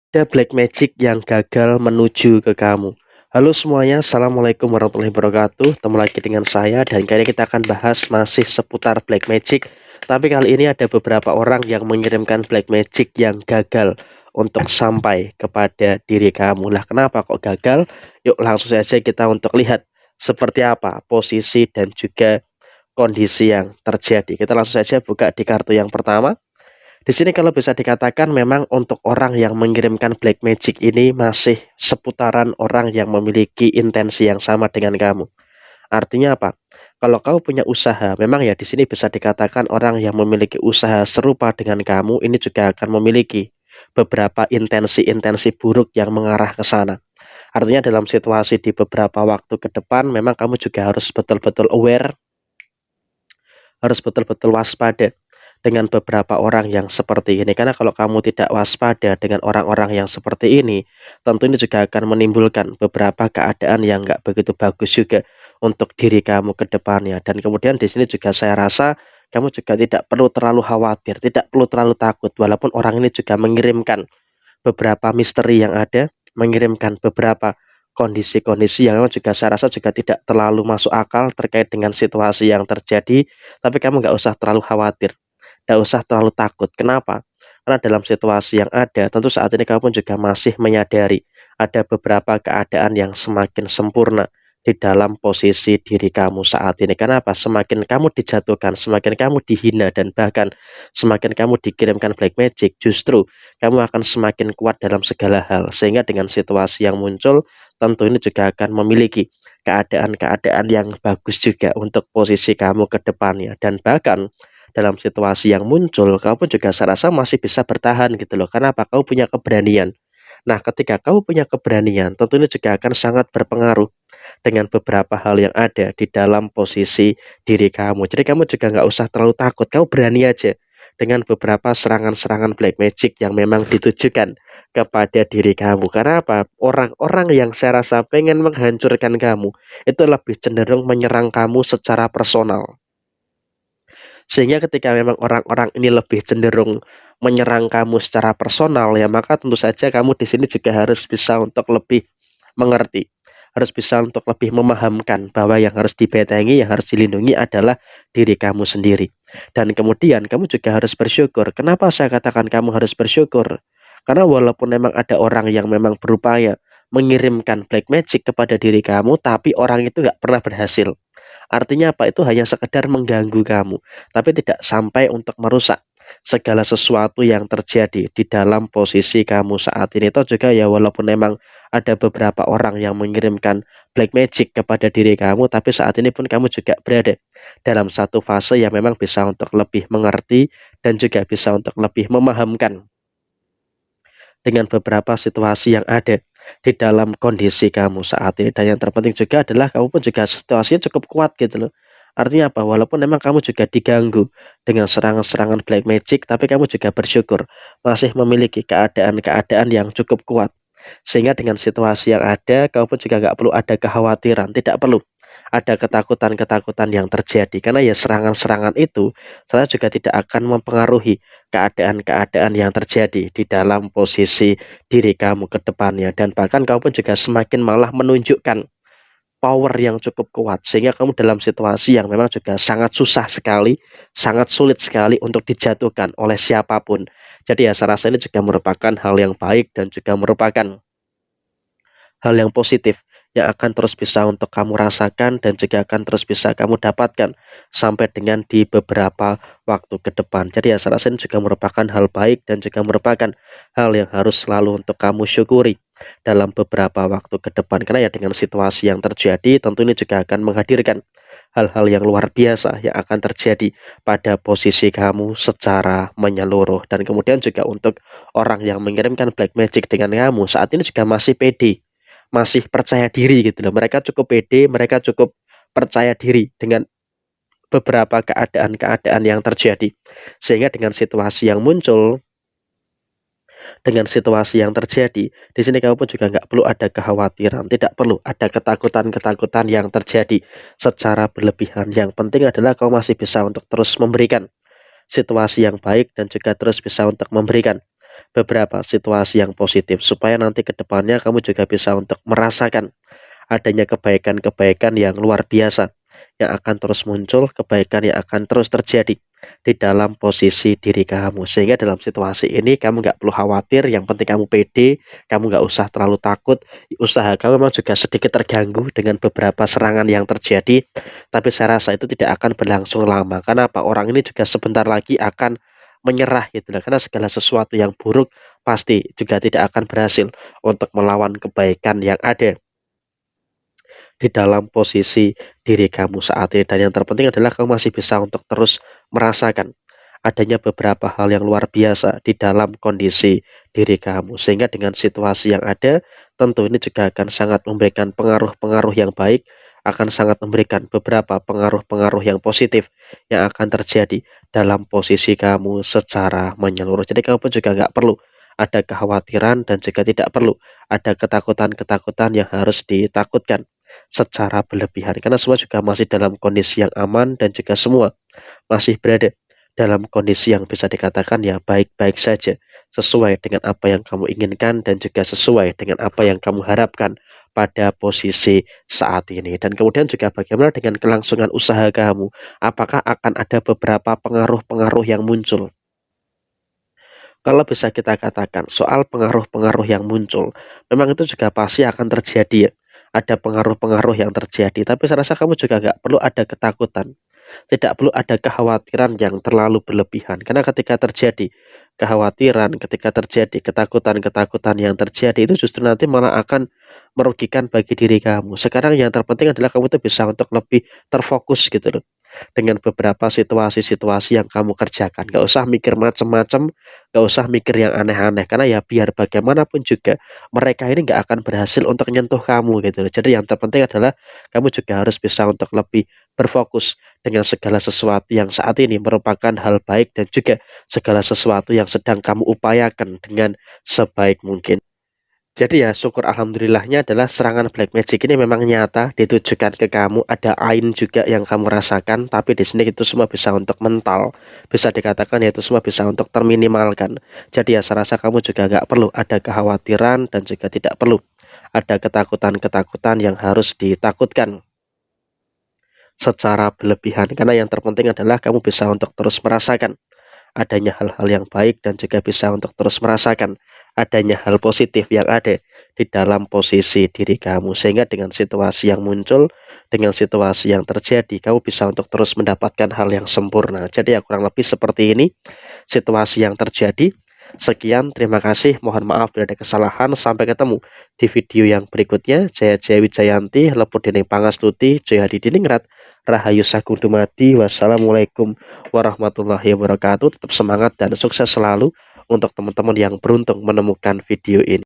Ada black magic yang gagal menuju ke kamu. Halo semuanya, Assalamualaikum warahmatullahi wabarakatuh. Ketemu lagi dengan saya dan kali ini kita akan bahas masih seputar black magic. Tapi kali ini ada beberapa orang yang mengirimkan black magic yang gagal untuk sampai kepada diri kamu. Lah kenapa kok gagal? Yuk langsung saja kita untuk lihat seperti apa posisi dan juga kondisi yang terjadi. Kita langsung saja buka di kartu yang pertama. Di sini kalau bisa dikatakan memang untuk orang yang mengirimkan black magic ini masih seputaran orang yang memiliki intensi yang sama dengan kamu. Artinya apa? Kalau kamu punya usaha, memang ya di sini bisa dikatakan orang yang memiliki usaha serupa dengan kamu ini juga akan memiliki beberapa intensi-intensi buruk yang mengarah ke sana. Artinya dalam situasi di beberapa waktu ke depan memang kamu juga harus betul-betul aware, harus betul-betul waspada dengan beberapa orang yang seperti ini. Karena kalau kamu tidak waspada dengan orang-orang yang seperti ini, tentu ini juga akan menimbulkan beberapa keadaan yang nggak begitu bagus juga untuk diri kamu ke depannya. Dan kemudian di sini juga saya rasa kamu juga tidak perlu terlalu khawatir, tidak perlu terlalu takut. Walaupun orang ini juga mengirimkan beberapa misteri yang ada, mengirimkan beberapa kondisi-kondisi yang memang juga saya rasa juga tidak terlalu masuk akal terkait dengan situasi yang terjadi, tapi kamu nggak usah terlalu khawatir, nggak usah terlalu takut. Kenapa? Karena dalam situasi yang ada, tentu saat ini kamu pun juga masih menyadari ada beberapa keadaan yang semakin sempurna di dalam posisi diri kamu saat ini. Kenapa? Semakin kamu dijatuhkan, semakin kamu dihina, dan bahkan semakin kamu dikirimkan black magic, justru kamu akan semakin kuat dalam segala hal. Sehingga dengan situasi yang muncul, tentu ini juga akan memiliki keadaan-keadaan yang bagus juga untuk posisi kamu ke depannya. Dan bahkan dalam situasi yang muncul, kamu pun juga saya rasa masih bisa bertahan gitu loh. Kenapa? Kamu punya keberanian. Nah, ketika kamu punya keberanian, tentu ini juga akan sangat berpengaruh dengan beberapa hal yang ada di dalam posisi diri kamu. Jadi kamu juga nggak usah terlalu takut, kamu berani aja dengan beberapa serangan-serangan black magic yang memang ditujukan kepada diri kamu. Karena apa? Orang-orang yang saya rasa pengen menghancurkan kamu itu lebih cenderung menyerang kamu secara personal. Sehingga ketika memang orang-orang ini lebih cenderung menyerang kamu secara personal ya, maka tentu saja kamu di sini juga harus bisa untuk lebih mengerti, harus bisa untuk lebih memahamkan bahwa yang harus dibentengi, yang harus dilindungi adalah diri kamu sendiri. Dan kemudian kamu juga harus bersyukur. Kenapa saya katakan kamu harus bersyukur? Karena walaupun memang ada orang yang memang berupaya mengirimkan black magic kepada diri kamu, tapi orang itu nggak pernah berhasil. Artinya apa? Itu hanya sekedar mengganggu kamu, tapi tidak sampai untuk merusak segala sesuatu yang terjadi di dalam posisi kamu saat ini. Itu juga ya walaupun memang ada beberapa orang yang mengirimkan black magic kepada diri kamu, tapi saat ini pun kamu juga berada dalam satu fase yang memang bisa untuk lebih mengerti dan juga bisa untuk lebih memahamkan dengan beberapa situasi yang ada di dalam kondisi kamu saat ini. Dan yang terpenting juga adalah kamu pun juga situasinya cukup kuat gitu loh. Artinya apa? Walaupun memang kamu juga diganggu dengan serangan-serangan black magic, tapi kamu juga bersyukur masih memiliki keadaan-keadaan yang cukup kuat. Sehingga dengan situasi yang ada, kamu pun juga nggak perlu ada kekhawatiran, tidak perlu ada ketakutan-ketakutan yang terjadi. Karena ya serangan-serangan itu saya juga tidak akan mempengaruhi keadaan-keadaan yang terjadi di dalam posisi diri kamu ke depannya. Dan bahkan kamu pun juga semakin malah menunjukkan power yang cukup kuat. Sehingga kamu dalam situasi yang memang juga sangat susah sekali, sangat sulit sekali untuk dijatuhkan oleh siapapun. Jadi ya saya rasa ini juga merupakan hal yang baik dan juga merupakan hal yang positif yang akan terus bisa untuk kamu rasakan dan juga akan terus bisa kamu dapatkan sampai dengan di beberapa waktu ke depan. Jadi ya saya rasa ini juga merupakan hal baik dan juga merupakan hal yang harus selalu untuk kamu syukuri dalam beberapa waktu ke depan. Karena ya dengan situasi yang terjadi tentu ini juga akan menghadirkan hal-hal yang luar biasa yang akan terjadi pada posisi kamu secara menyeluruh. Dan kemudian juga untuk orang yang mengirimkan black magic dengan kamu saat ini juga masih pede, masih percaya diri gitu loh. Mereka cukup pede, mereka cukup percaya diri dengan beberapa keadaan-keadaan yang terjadi. Sehingga dengan situasi yang muncul, dengan situasi yang terjadi, di sini kamu pun juga nggak perlu ada kekhawatiran, tidak perlu ada ketakutan-ketakutan yang terjadi secara berlebihan. Yang penting adalah kamu masih bisa untuk terus memberikan situasi yang baik dan juga terus bisa untuk memberikan beberapa situasi yang positif supaya nanti ke depannya kamu juga bisa untuk merasakan adanya kebaikan-kebaikan yang luar biasa yang akan terus muncul, kebaikan yang akan terus terjadi di dalam posisi diri kamu. Sehingga dalam situasi ini kamu nggak perlu khawatir, yang penting kamu pede, kamu nggak usah terlalu takut. Usaha kamu memang juga sedikit terganggu dengan beberapa serangan yang terjadi, tapi saya rasa itu tidak akan berlangsung lama. Karena apa? Orang ini juga sebentar lagi akan menyerah gitu loh. Karena segala sesuatu yang buruk pasti juga tidak akan berhasil untuk melawan kebaikan yang ada di dalam posisi diri kamu saat ini. Dan yang terpenting adalah kamu masih bisa untuk terus merasakan adanya beberapa hal yang luar biasa di dalam kondisi diri kamu. Sehingga dengan situasi yang ada, tentu ini juga akan sangat memberikan pengaruh-pengaruh yang baik, akan sangat memberikan beberapa pengaruh-pengaruh yang positif yang akan terjadi dalam posisi kamu secara menyeluruh. Jadi kamu pun juga nggak perlu ada kekhawatiran dan juga tidak perlu ada ketakutan-ketakutan yang harus ditakutkan secara berlebihan, karena semua juga masih dalam kondisi yang aman dan juga semua masih berada dalam kondisi yang bisa dikatakan ya baik-baik saja, sesuai dengan apa yang kamu inginkan dan juga sesuai dengan apa yang kamu harapkan pada posisi saat ini. Dan kemudian juga bagaimana dengan kelangsungan usaha kamu, apakah akan ada beberapa pengaruh-pengaruh yang muncul? Kalau bisa kita katakan soal pengaruh-pengaruh yang muncul, memang itu juga pasti akan terjadi ya. Ada pengaruh-pengaruh yang terjadi, tapi saya rasa kamu juga nggak perlu ada ketakutan. Tidak perlu ada kekhawatiran yang terlalu berlebihan, karena ketika terjadi kekhawatiran, ketika terjadi ketakutan-ketakutan yang terjadi itu justru nanti malah akan merugikan bagi diri kamu. Sekarang yang terpenting adalah kamu tuh bisa untuk lebih terfokus gitu loh dengan beberapa situasi-situasi yang kamu kerjakan. Gak usah mikir macem-macem, gak usah mikir yang aneh-aneh, karena ya biar bagaimanapun juga mereka ini nggak akan berhasil untuk nyentuh kamu gitu loh. Jadi yang terpenting adalah kamu juga harus bisa untuk lebih berfokus dengan segala sesuatu yang saat ini merupakan hal baik dan juga segala sesuatu yang sedang kamu upayakan dengan sebaik mungkin. Jadi ya syukur alhamdulillahnya adalah serangan black magic ini memang nyata ditujukan ke kamu, ada ain juga yang kamu rasakan, tapi di sini itu semua bisa untuk mental, bisa dikatakan ya itu semua bisa untuk terminimalkan. Jadi ya saya rasa kamu juga nggak perlu ada kekhawatiran dan juga tidak perlu ada ketakutan-ketakutan yang harus ditakutkan secara berlebihan, karena yang terpenting adalah kamu bisa untuk terus merasakan adanya hal-hal yang baik dan juga bisa untuk terus merasakan adanya hal positif yang ada di dalam posisi diri kamu, sehingga dengan situasi yang muncul, dengan situasi yang terjadi, kamu bisa untuk terus mendapatkan hal yang sempurna. Jadi ya kurang lebih seperti ini situasi yang terjadi. Sekian, terima kasih, mohon maaf bila ada kesalahan. Sampai ketemu di video yang berikutnya. Jaya Jaya Wijayanti, Leput Dening Pangastuti, Jaya Hadi Diningrat, Rahayu Sagung Dumadi. Wassalamualaikum warahmatullahi wabarakatuh. Tetap semangat dan sukses selalu untuk teman-teman yang beruntung menemukan video ini.